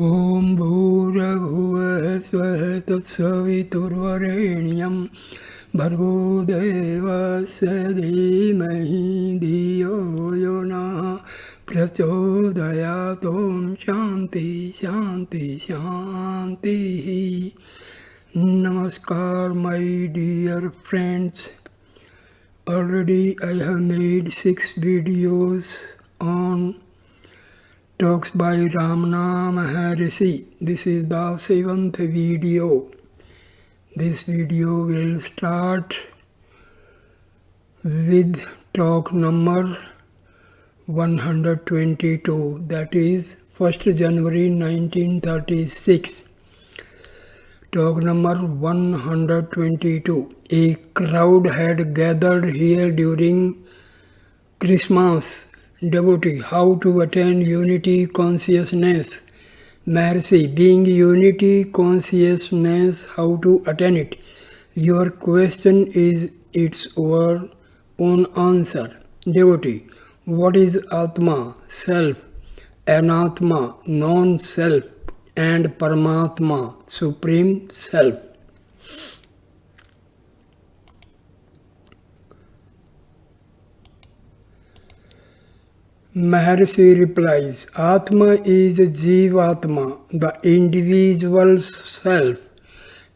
ॐ भूर्भुवः स्वः तत्सवितुर्वरेण्यं भर्गो देवस्य धीमहि धियो यो नः प्रचोदयात्। ॐ शान्ति शान्ति शान्तिः. Namaskar, my dear friends. Already I have made 6 videos on talks by Ramana Maharshi. This is the 7th video. This video will start with talk number 122, that is 1st January 1936. Talk number 122. A crowd had gathered here during Christmas. Devotee, how to attain unity consciousness? Maharshi, being unity consciousness, how to attain it? Your question is its own answer. Devotee, what is Atma, self, Anatma, non-self, and Paramatma, supreme self? Maharshi replies, Atma is Jivatma, the individual self,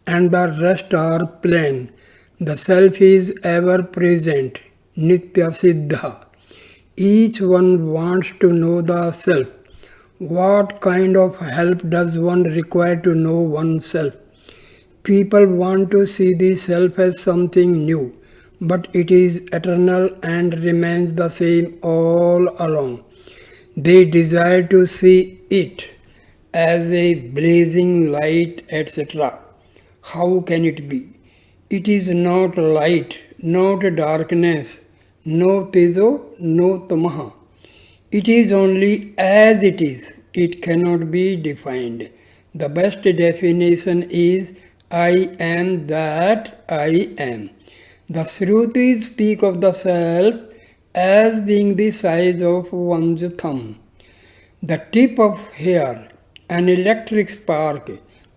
and the rest are plain. The self is ever present, Nitya Siddha. Each one wants to know the self. What kind of help does one require to know oneself? People want to see the self as something new, but it is eternal and remains the same all along. They desire to see it as a blazing light, etc. How can it be? It is not light, not darkness, no tejo, no tamaha. It is only as it is. It cannot be defined. The best definition is I am that I am. The Shrutis speak of the self as being the size of one's thumb, the tip of hair, an electric spark,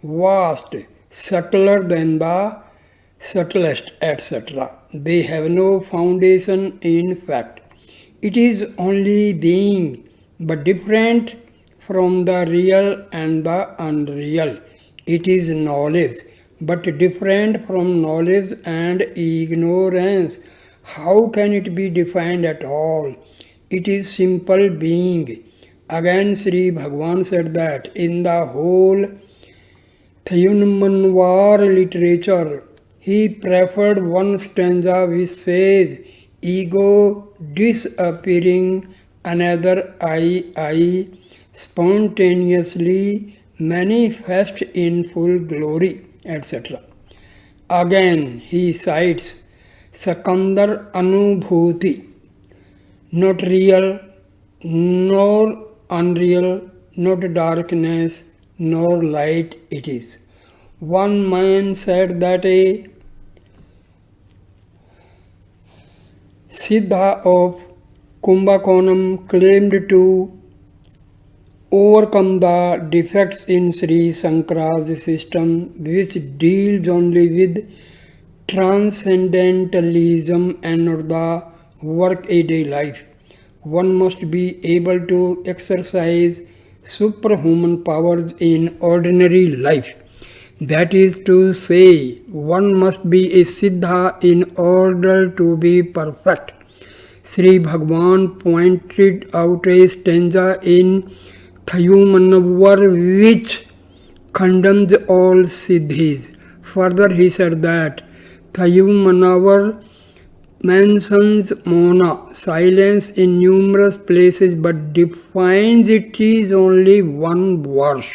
vast, subtler than the subtlest, etc. They have no foundation in fact. It is only being, but different from the real and the unreal. It is knowledge, but different from knowledge and ignorance. How can it be defined at all? It is simple being. Again, Sri Bhagavan said that in the whole Thayunmanvar literature, he preferred one stanza which says, ego disappearing, another I, spontaneously manifest in full glory, etc. Again, he cites Sakandar Anubhuti, not real, nor unreal, not darkness, nor light it is. One man said that a Siddha of Kumbakonam claimed to overcome the defects in Sri Sankara's system, which deals only with transcendentalism and not the work-a-day life. One must be able to exercise superhuman powers in ordinary life. That is to say, one must be a Siddha in order to be perfect. Sri Bhagavan pointed out a stanza in Thayumanavar which condemns all Siddhis. Further, he said that Thayumanavar mentions Mona, silence, in numerous places, but defines it is only one verse.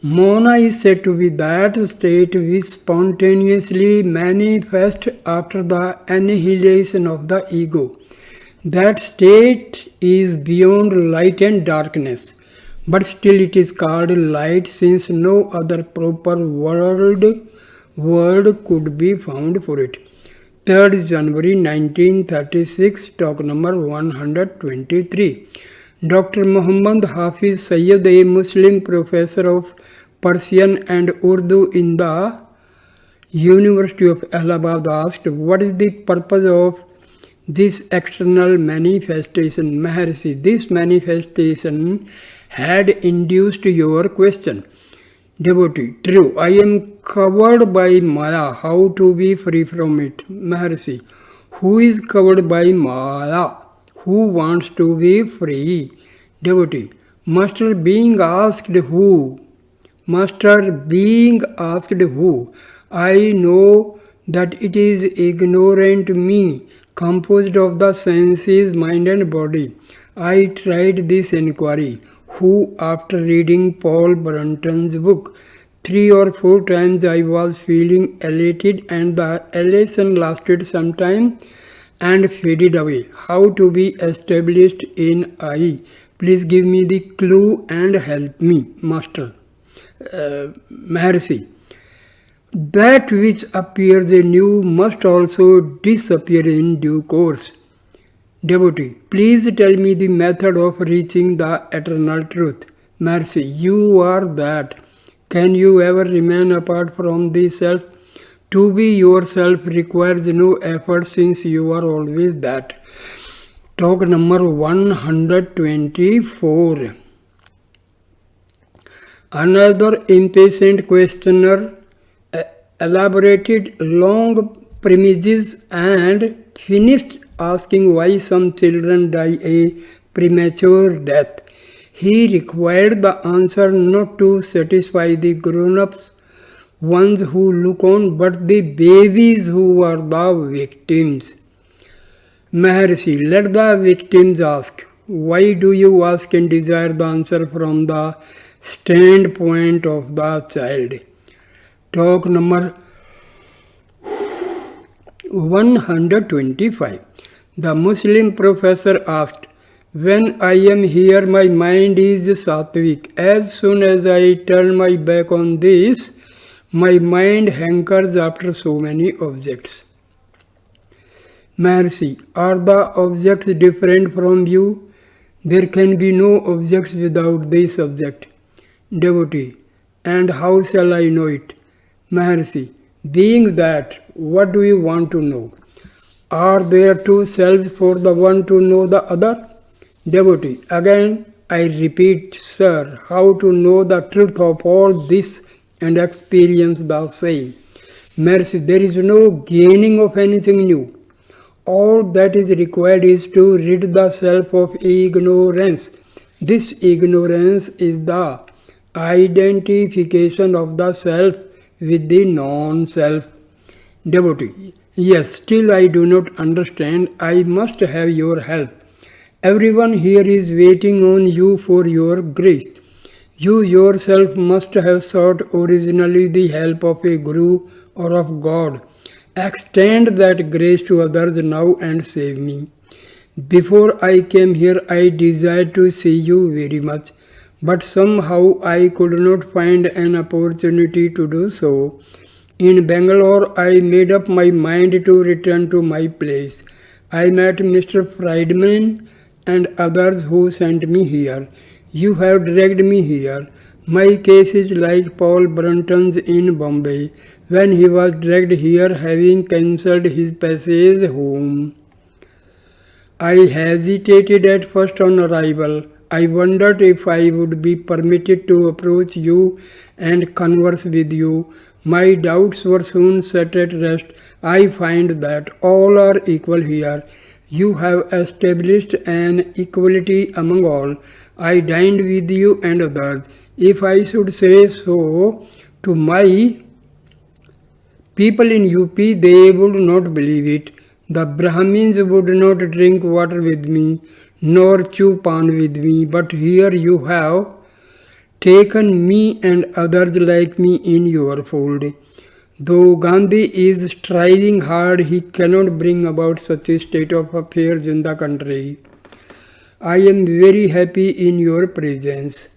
Mona is said to be that state which spontaneously manifests after the annihilation of the ego. That state is beyond light and darkness, but still it is called light since no other proper word could be found for it. 3rd January 1936, talk number 123. Dr. Muhammad Hafiz Sayyid, a Muslim professor of Persian and Urdu in the University of Allahabad, asked, what is the purpose of this external manifestation? Maharshi, this manifestation had induced your question. Devotee, true, I am covered by Maya. How to be free from it? Maharshi, who is covered by Maya? Who wants to be free? Devotee, Master being asked who? Master being asked who? I know that it is ignorant me, composed of the senses, mind and body. I tried this enquiry. Who, after reading Paul Brunton's book, 3 or 4 times I was feeling elated and the elation lasted some time and faded away. How to be established in I? Please give me the clue and help me, Master. Maharshi, that which appears anew must also disappear in due course. Devotee, please tell me the method of reaching the eternal truth. Mercy, you are that. Can you ever remain apart from the self? To be yourself requires no effort since you are always that. Talk number 124. Another impatient questioner elaborated long premises and finished asking why some children die a premature death. He required the answer not to satisfy the grown-ups, ones who look on, but the babies who are the victims. Maharshi, let the victims ask. Why do you ask and desire the answer from the standpoint of the child? Talk number 125. The Muslim professor asked, when I am here, my mind is sattvic. As soon as I turn my back on this, my mind hankers after so many objects. Maharshi, are the objects different from you? There can be no objects without the subject. Devotee, and how shall I know it? Maharshi, being that, what do you want to know? Are there two selves for the one to know the other? Devotee, again I repeat, sir, how to know the truth of all this and experience the same? Mercy, there is no gaining of anything new. All that is required is to rid the self of ignorance. This ignorance is the identification of the self with the non-self. Devotee, yes, still I do not understand. I must have your help. Everyone here is waiting on you for your grace. You yourself must have sought originally the help of a Guru or of God. Extend that grace to others now and save me. Before I came here, I desired to see you very much, but somehow I could not find an opportunity to do so. In Bangalore, I made up my mind to return to my place. I met Mr. Friedman and others who sent me here. You have dragged me here. My case is like Paul Brunton's in Bombay, when he was dragged here having cancelled his passage home. I hesitated at first on arrival. I wondered if I would be permitted to approach you and converse with you. My doubts were soon set at rest. I find that all are equal here. You have established an equality among all. I dined with you and others. If I should say so to my people in UP, they would not believe it. The Brahmins would not drink water with me, nor chew pan with me, but here you have taken me and others like me in your fold. Though Gandhi is striving hard, he cannot bring about such a state of affairs in the country. I am very happy in your presence.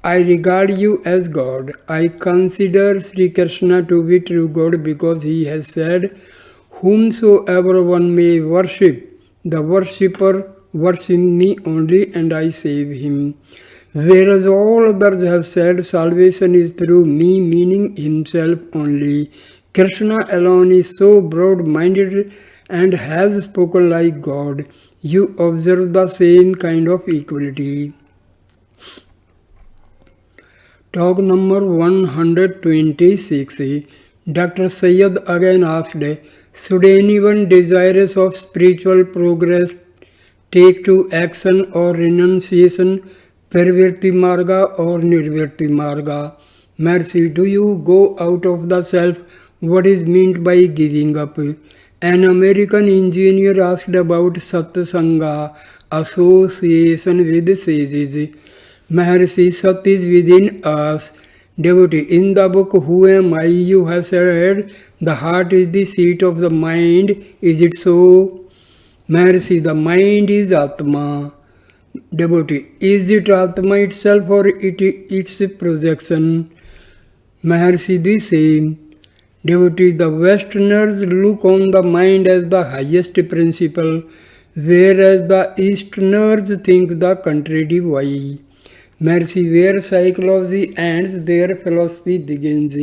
I regard you as God. I consider Sri Krishna to be true God because he has said, whomsoever one may worship, the worshipper worship me only and I save him. Whereas all others have said salvation is through me, meaning himself only. Krishna alone is so broad-minded and has spoken like God. You observe the same kind of equality. Talk number 126. Dr. Sayyid again asked, should anyone desirous of spiritual progress take to action or renunciation, Parvirti Marga or Nirvirti Marga? Mercy, do you go out of the self? What is meant by giving up? An American engineer asked about Satsanga, association with sages. Maharshi, Sat is within us. Devotee, in the book Who Am I, you have said the heart is the seat of the mind. Is it so? Maharshi, the mind is Atma. Devotee, is it Atma itself or its projection? Maharshi, the same. Devotee, the Westerners look on the mind as the highest principle, whereas the Easterners think the contrary. Why? Mercy, where psychology ends, there philosophy begins.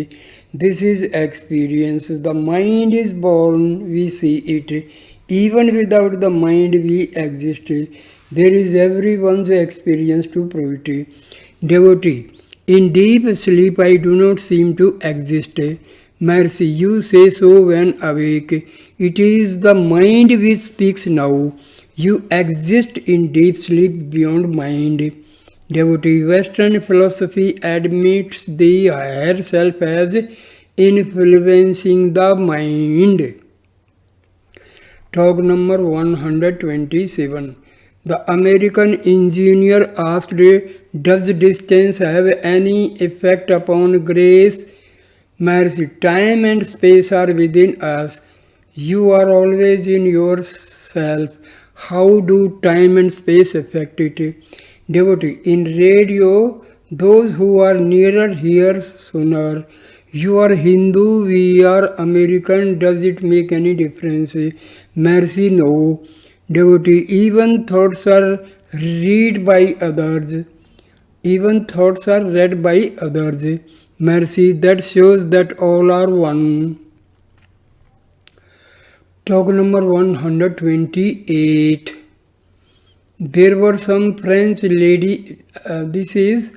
This is experience. The mind is born, we see it. Even without the mind, we exist. There is everyone's experience to prove it. Devotee, in deep sleep I do not seem to exist. Mercy, you say so when awake. It is the mind which speaks now. You exist in deep sleep beyond mind. Devotee, Western philosophy admits the higher self as influencing the mind. Talk number 127. The American engineer asked, does distance have any effect upon grace? Mercy, time and space are within us. You are always in yourself. How do time and space affect it? Devotee, in radio, those who are nearer hear sooner. You are Hindu, we are American, does it make any difference? Mercy, no. Devotee, even thoughts are read by others. Even thoughts are read by others. Mercy, that shows that all are one. Talk number 128. There were some French lady, this is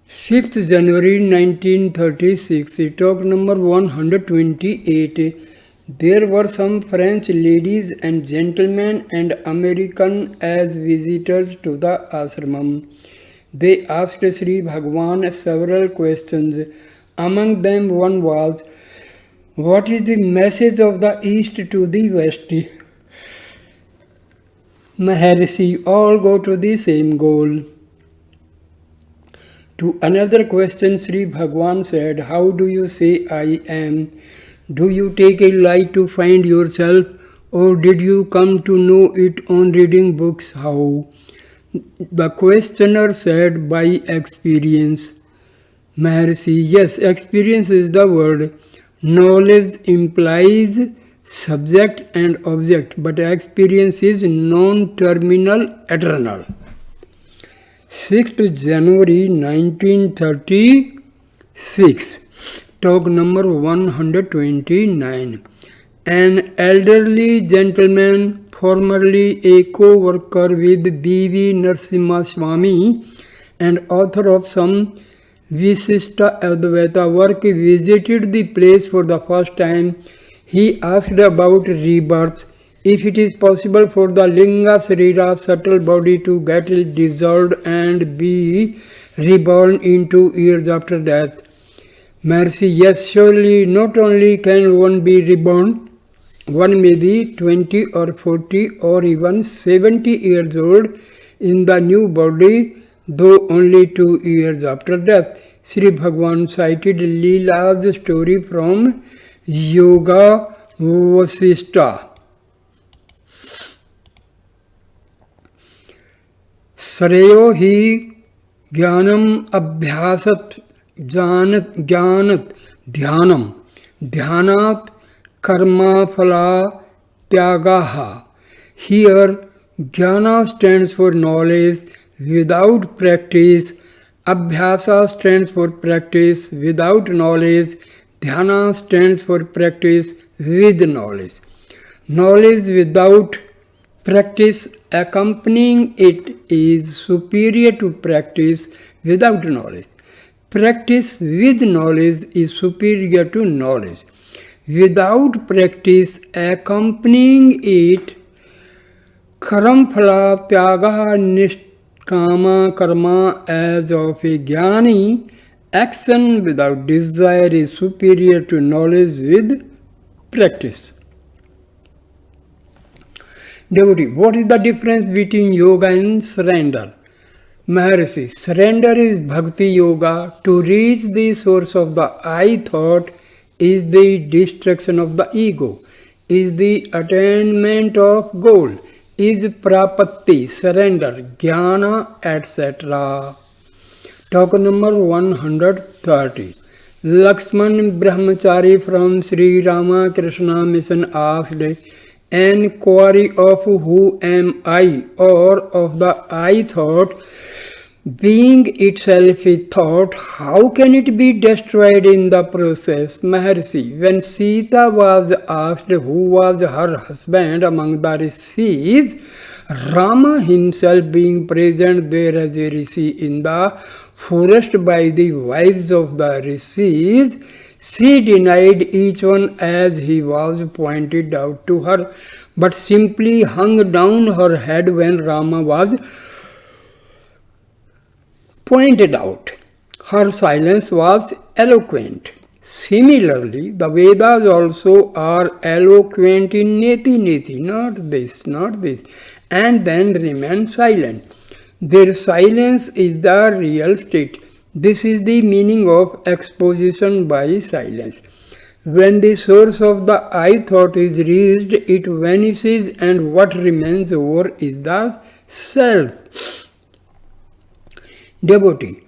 5th January 1936, talk number 128. There were some French ladies and gentlemen and American as visitors to the ashramam. They asked Sri Bhagwan several questions. Among them one was, what is the message of the East to the West? Maharshi, all go to the same goal. To another question, Sri Bhagwan said, how do you say I am? Do you take a light to find yourself, or did you come to know it on reading books? How? The questioner said, by experience. Maharshi, yes, experience is the word. Knowledge implies subject and object, but experience is non-terminal, eternal. 6th January 1936, talk number 129. An elderly gentleman, formerly a co-worker with B.V. Narasimha Swami and author of some Visishta Advaita work, visited the place for the first time. He asked about rebirth, if it is possible for the linga sarira, subtle body, to get dissolved and be reborn into years after death. Mercy, yes, surely not only can one be reborn, one may be 20 or 40 or even 70 years old in the new body, though only 2 years after death. Sri Bhagwan cited Leela's story from Yoga Vasishta. Sarayo hi jnanam abhyasat jnanat dhyanam dhyanat karma phala tyagaha. Here Jnana stands for knowledge without practice. Abhyasa stands for practice without knowledge. Dhyana stands for practice with knowledge. Knowledge without practice accompanying it is superior to practice without knowledge. Practice with knowledge is superior to knowledge. Without practice accompanying it, Karam phala tyaga nishkama karma as of a jnani, action without desire is superior to knowledge with practice. Devotee, what is the difference between yoga and surrender? Maharshi, surrender is bhakti yoga. To reach the source of the I thought is the destruction of the ego, is the attainment of goal, is prapatti, surrender, jnana, etc. Talk number 130. Lakshman Brahmachari from Sri Ramakrishna Mission asked, enquiry of who am I or of the I thought, being itself a thought, how can it be destroyed in the process? Maharshi, when Sita was asked who was her husband among the rishis, Rama himself being present there as a rishi in the forest by the wives of the rishis, she denied each one as he was pointed out to her, but simply hung down her head when Rama was pointed out. Her silence was eloquent. Similarly, the Vedas also are eloquent in neti neti, not this, and then remain silent. Their silence is the real state. This is the meaning of exposition by silence. When the source of the I thought is reached, it vanishes and what remains over is the self. Devotee,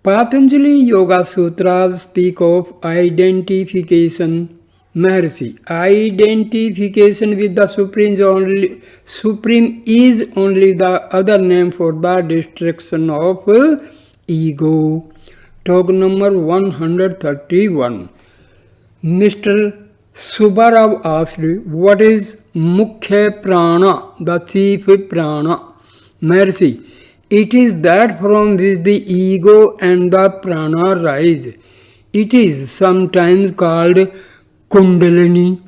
Patanjali Yoga Sutras speak of identification. Maharshi, identification with the Supreme is only the other name for the destruction of ego. Talk number 131. Mr. Subbarao asked, what is Mukhya Prana, the chief prana? Maharshi, it is that from which the ego and the prana rise. It is sometimes called Kundalini.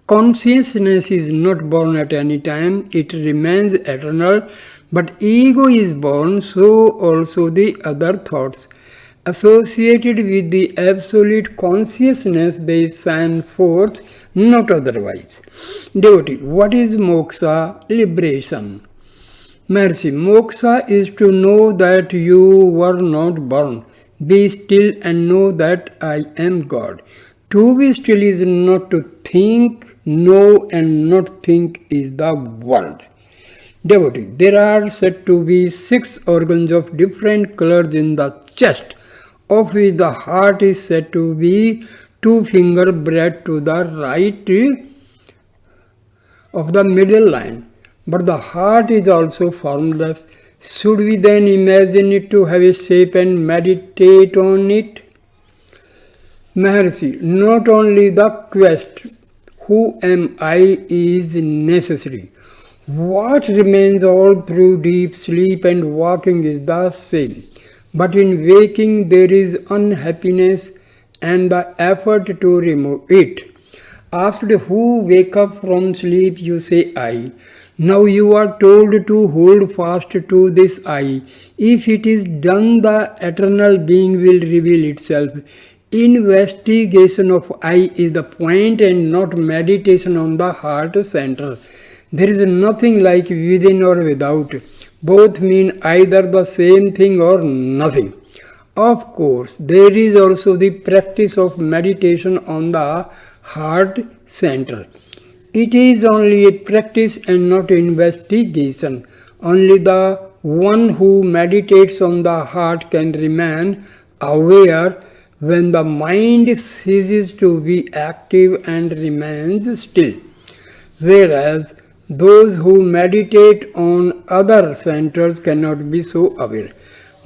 Consciousness is not born at any time, it remains eternal, but ego is born, so also the other thoughts. Associated with the absolute consciousness, they shine forth, not otherwise. Devotee, what is moksha? Liberation. Maharshi, moksha is to know that you were not born. Be still and know that I am God. To be still is not to think, know and not think is the world. Devotee, there are said to be 6 organs of different colors in the chest, of which the heart is said to be 2 finger breadth to the right of the middle line. But the heart is also formless. Should we then imagine it to have a shape and meditate on it? Maharshi, not only the quest, who am I, is necessary. What remains all through deep sleep and walking is the same. But in waking there is unhappiness and the effort to remove it. After who wake up from sleep, you say I. Now you are told to hold fast to this I. If it is done, the eternal being will reveal itself. Investigation of I is the point and not meditation on the heart center. There is nothing like within or without. Both mean either the same thing or nothing. Of course, there is also the practice of meditation on the heart center. It is only a practice and not investigation. Only the one who meditates on the heart can remain aware when the mind ceases to be active and remains still. Whereas Those who meditate on other centers cannot be so aware.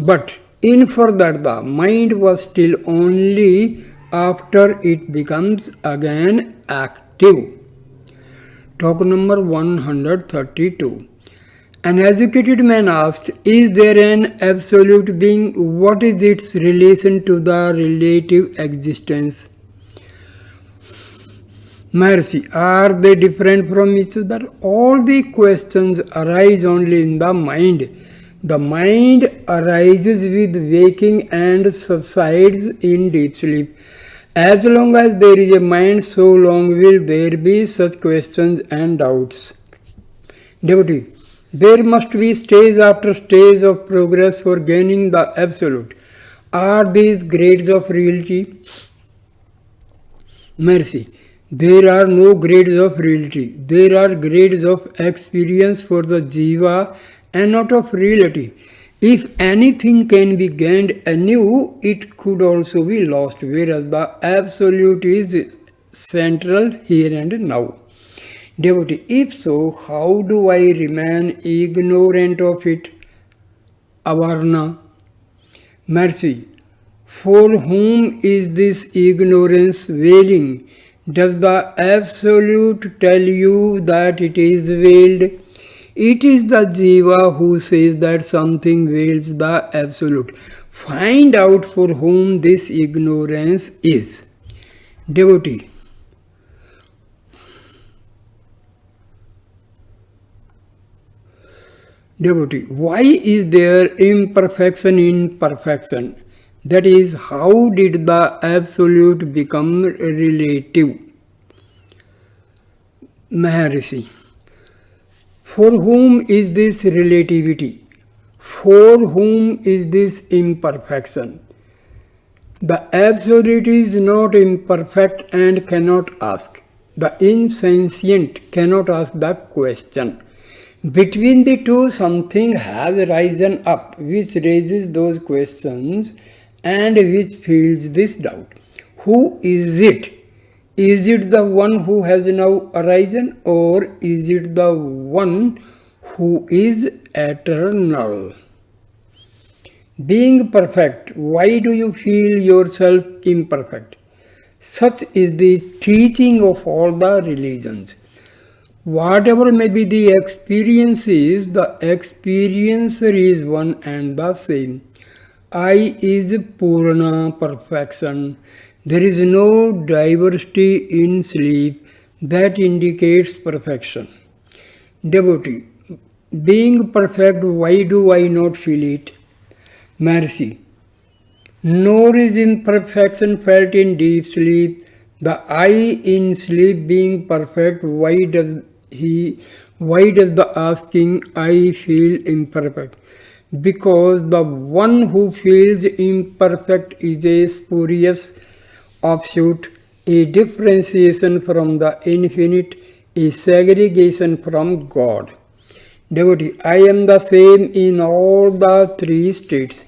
But infer that the mind was still only after it becomes again active. Talk number 132. An educated man asked, is there an absolute being? What is its relation to the relative existence? Maharshi, are they different from each other? All the questions arise only in the mind. The mind arises with waking and subsides in deep sleep. As long as there is a mind, so long will there be such questions and doubts. Devotee, there must be stage after stage of progress for gaining the absolute. Are these grades of reality? Mercy. There are no grades of reality. There are grades of experience for the jiva and not of reality. If anything can be gained anew, it could also be lost, whereas the absolute is central here and now. Devotee, if so, how do I remain ignorant of it? Avarna. Mercy. For whom is this ignorance veiling? Does the Absolute tell you that it is veiled? It is the Jiva who says that something veils the Absolute. Find out for whom this ignorance is. Devotee. Devotee, why is there imperfection in perfection? That is, how did the Absolute become relative? Maharshi, for whom is this relativity? For whom is this imperfection? The Absolute is not imperfect and cannot ask. The insentient cannot ask the question. Between the two, something has risen up which raises those questions and which feels this doubt. Who is it? Is it the one who has now arisen, or is it the one who is eternal? Being perfect, why do you feel yourself imperfect? Such is the teaching of all the religions. Whatever may be the experiences, the experiencer is one and the same. I is Purna, perfection. There is no diversity in sleep that indicates perfection. Devotee, being perfect, why do I not feel it? Mercy, nor is imperfection felt in deep sleep. The I in sleep being perfect, why does the asking I feel imperfect? Because the one who feels imperfect is a spurious offshoot, a differentiation from the infinite, a segregation from God. Devotee, I am the same in all the three states.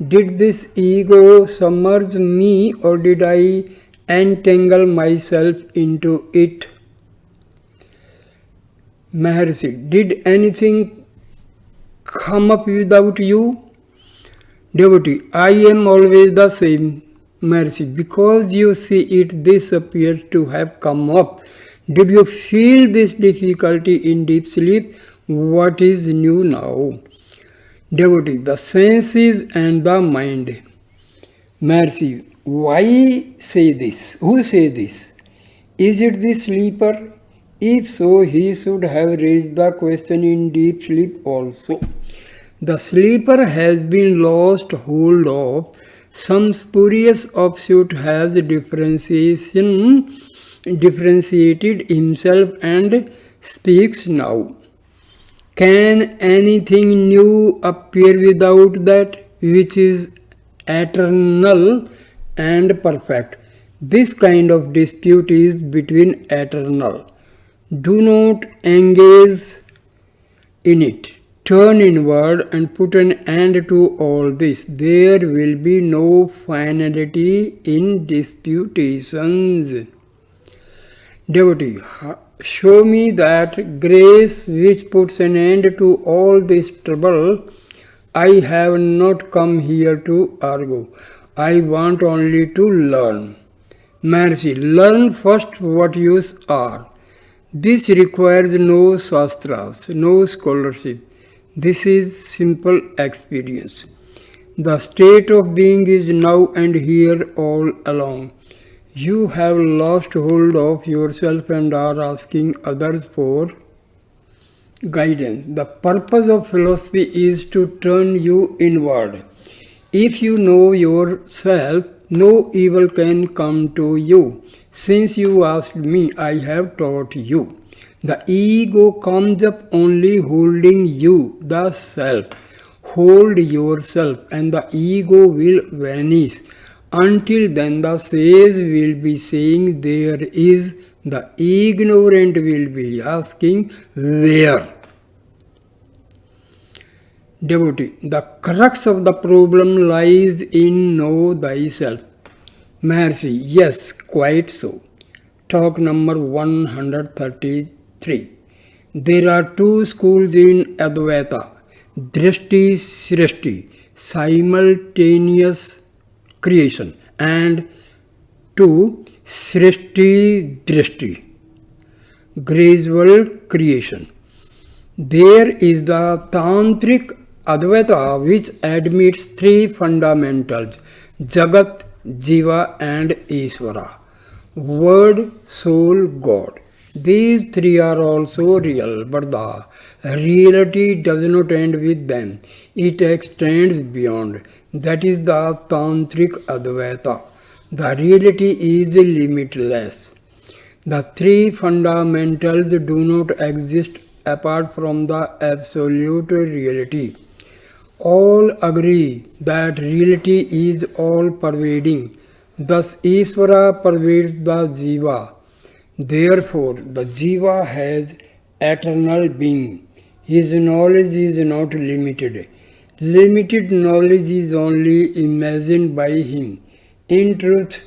Did this ego submerge me, or did I entangle myself into it? Maharshi, did anything come up without you? Devotee, I am always the same. Maharshi, because you see it, this appears to have come up. Did you feel this difficulty in deep sleep? What is new now? Devotee, the senses and the mind. Maharshi, why say this? Who says this? Is it the sleeper? If so, he should have raised the question in deep sleep also. The sleeper has been lost hold of. Some spurious offshoot has differentiated himself and speaks now. Can anything new appear without that which is eternal and perfect? This kind of dispute is between eternal. Do not engage in it. Turn inward and put an end to all this. There will be no finality in disputations. Devotee, show me that grace which puts an end to all this trouble. I have not come here to argue. I want only to learn. Mercy, learn first what you are. This requires no shastras, no scholarship. This is simple experience. The state of being is now and here all along. You have lost hold of yourself and are asking others for guidance. The purpose of philosophy is to turn you inward. If you know yourself, no evil can come to you. Since you asked me, I have taught you. The ego comes up only holding you, the self. Hold yourself and the ego will vanish. Until then the sage will be saying there is, the ignorant will be asking where. Devotee, the crux of the problem lies in know thyself. Mercy, yes, quite so. Talk number 133. There are two schools in Advaita. Drishti Srishti, simultaneous creation, and two, Srishti Drishti, gradual creation. There is the Tantric Advaita which admits three fundamentals, Jagat, Jiva and Ishvara, Word, Soul, God. These three are also real, but the reality does not end with them. It extends beyond. That is the Tantric Advaita. The reality is limitless. The three fundamentals do not exist apart from the absolute reality. All agree that reality is all-pervading. Thus, Ishvara pervades the Jiva. Therefore, the Jiva has eternal being. His knowledge is not limited. Limited knowledge is only imagined by him. In truth,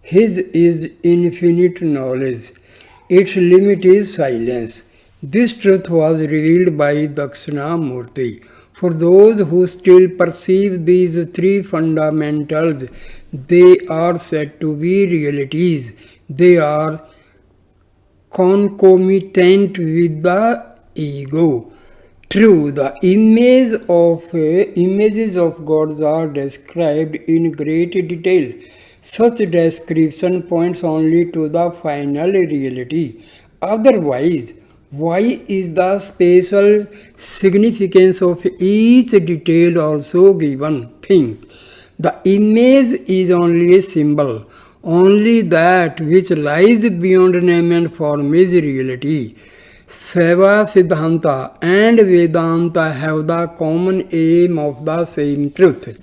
his is infinite knowledge. Its limit is silence. This truth was revealed by Dakshinamurti. For those who still perceive these three fundamentals, they are said to be realities. They are concomitant with the ego. True, the images of gods are described in great detail. Such description points only to the final reality. Otherwise, why is the special significance of each detail also given? Think. The image is only a symbol. Only that which lies beyond name and form is reality. Seva, Siddhanta and Vedanta have the common aim of the same truth.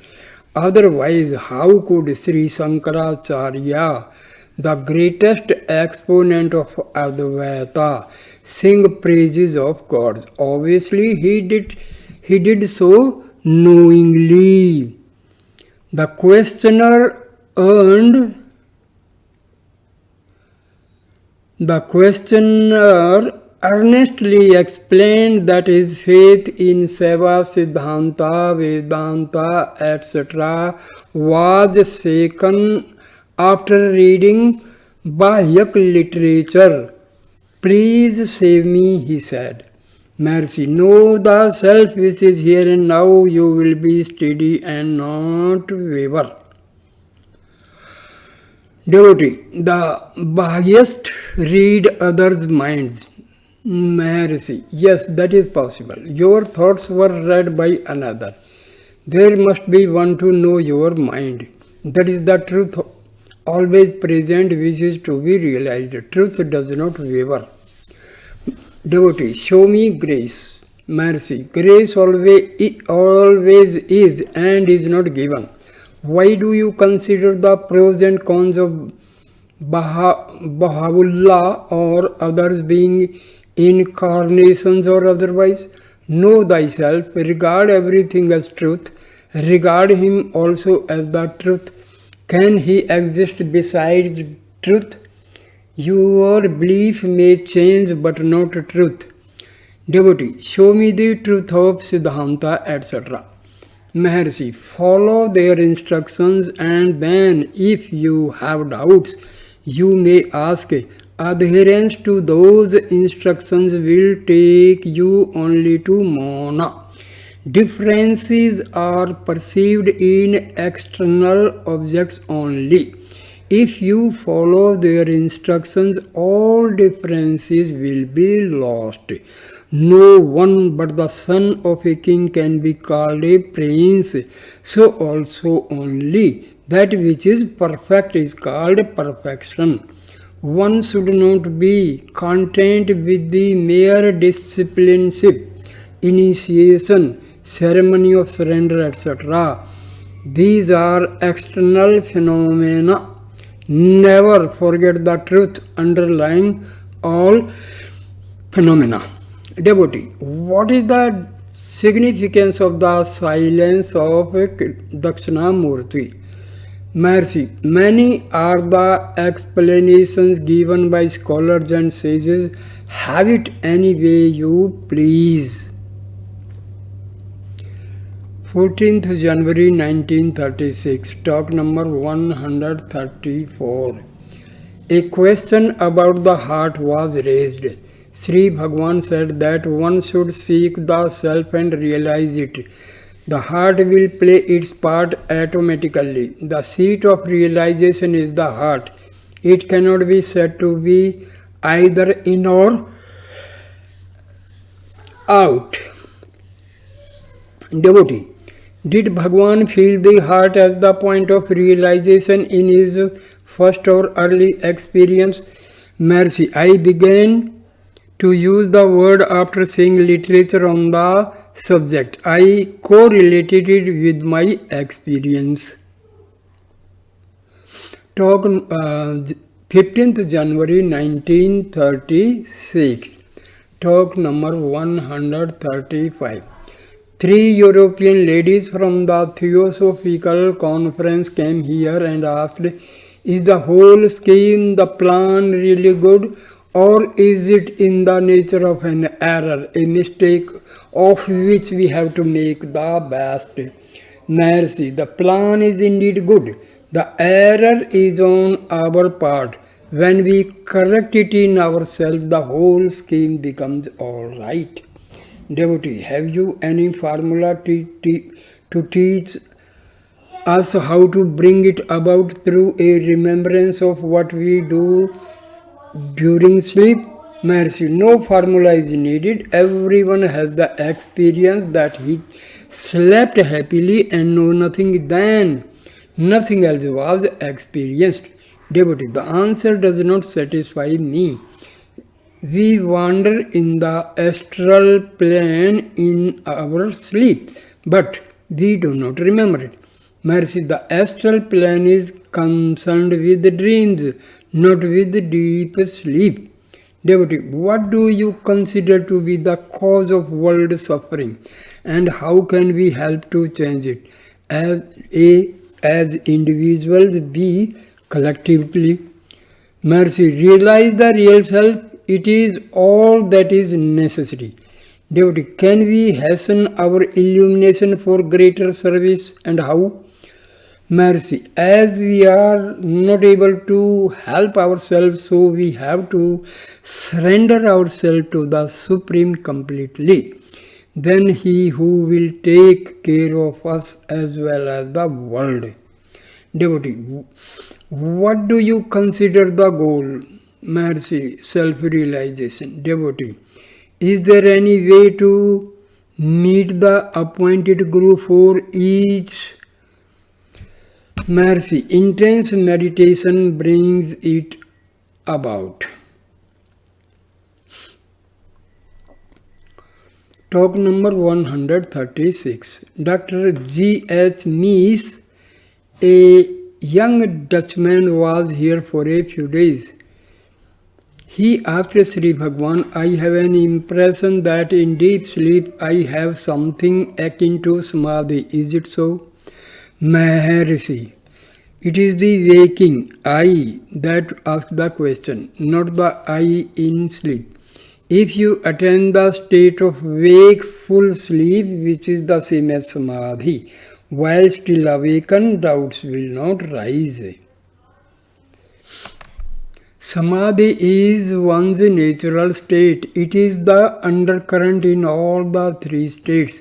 Otherwise, how could Sri Shankaracharya, the greatest exponent of Advaita, sing praises of God? Obviously, he did so knowingly. The questioner earnestly explained that his faith in Seva, Siddhanta, Vedanta, etc. was shaken after reading Bahyak literature. Please save me, he said. Mercy, know the self which is here and now, you will be steady and not waver. Devotee, the Bhagyast read others' minds. Mercy, yes, that is possible. Your thoughts were read by another. There must be one to know your mind. That is the truth always present which is to be realized. Truth does not waver. Devotee, show me grace. Mercy, grace always is and is not given. Why do you consider the pros and cons of Baha'u'llah or others being incarnations or otherwise? Know thyself, regard everything as truth, regard him also as the truth. Can he exist besides truth? Your belief may change but not truth. Devotee, show me the truth of Siddhanta, etc. Maharshi, follow their instructions, and then if you have doubts, you may ask. Adherence to those instructions will take you only to Mona. Differences are perceived in external objects only. If you follow their instructions, all differences will be lost. No one but the son of a king can be called a prince. So also only that which is perfect is called perfection. One should not be content with the mere discipleship, initiation, ceremony of surrender, etc. These are external phenomena. Never forget the truth underlying all phenomena. Devotee, what is the significance of the silence of Dakshinamurti? Mercy. Many are the explanations given by scholars and sages. Have it any way you please. 14th January 1936, talk number 134. A question about the heart was raised. Sri Bhagwan said that one should seek the self and realize it. The heart will play its part automatically. The seat of realization is the heart. It cannot be said to be either in or out. Devotee, did Bhagwan feel the heart as the point of realization in his first or early experience? Mercy, I began to use the word after seeing literature on the subject. I correlated it with my experience. Talk 15th January 1936. Talk number 135. Three European ladies from the Theosophical Conference came here and asked, is the whole scheme, the plan really good, or is it in the nature of an error, a mistake of which we have to make the best? Mercy, the plan is indeed good. The error is on our part. When we correct it in ourselves, the whole scheme becomes all right. Devotee, have you any formula to teach us how to bring it about through a remembrance of what we do during sleep? Mercy, no formula is needed. Everyone has the experience that he slept happily and know nothing then. Nothing else was experienced. Devotee, the answer does not satisfy me. We wander in the astral plane in our sleep, but we do not remember it. Mercy, the astral plane is concerned with dreams, not with deep sleep. Devotee, what do you consider to be the cause of world suffering, and how can we help to change it? As individuals, B, collectively. Mercy, realize the real self. It is all that is necessary. Devotee, can we hasten our illumination for greater service, and how? Mercy, as we are not able to help ourselves, so we have to surrender ourselves to the Supreme completely. Then He who will take care of us as well as the world. Devotee, what do you consider the goal? Mercy, self-realization. Devotee, is there any way to meet the appointed Guru for each? Mercy, intense meditation brings it about. Talk number 136. Dr. G.H. Mies, a young Dutchman, was here for a few days. He asked Sri Bhagwan, I have an impression that in deep sleep I have something akin to Samadhi. Is it so? Maharshi, It is the waking I that asks the question, not the I in sleep. If you attain the state of wakeful sleep, which is the same as Samadhi, while still awakened, doubts will not rise. Samadhi is one's natural state. It is the undercurrent in all the three states.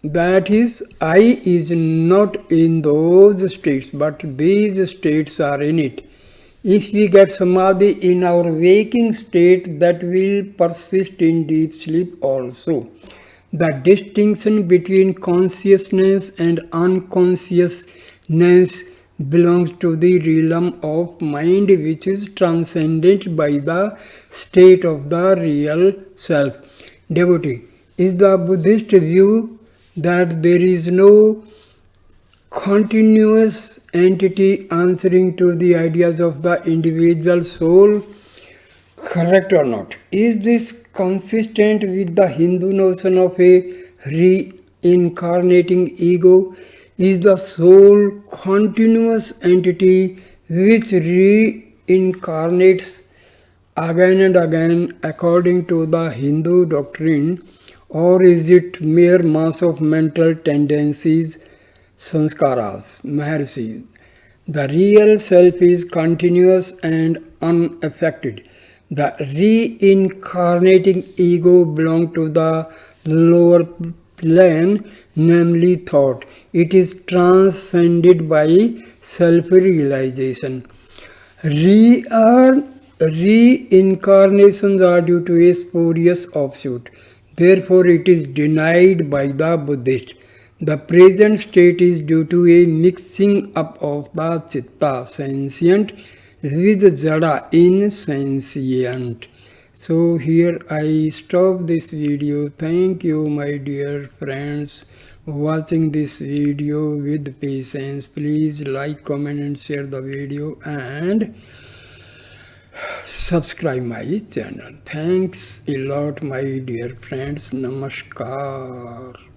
That is, I is not in those states, but these states are in it. If we get Samadhi in our waking state, that will persist in deep sleep also. The distinction between consciousness and unconsciousness belongs to the realm of mind, which is transcended by the state of the real self. Devotee, is the Buddhist view that there is no continuous entity answering to the ideas of the individual soul correct or not? Is this consistent with the Hindu notion of a reincarnating ego? Is the soul continuous entity which reincarnates again and again according to the Hindu doctrine, or is it mere mass of mental tendencies, sanskaras, Maharshi? The real self is continuous and unaffected. The reincarnating ego belongs to the lower plane, namely thought. It is transcended by self-realization. Reincarnations are due to a spurious offshoot. Therefore, it is denied by the Buddhist. The present state is due to a mixing up of the chitta, sentient, with jada, insentient. So here I stop this video. Thank you, my dear friends, watching this video with patience. Please like, comment and share the video and subscribe my channel. Thanks a lot, my dear friends. Namaskar.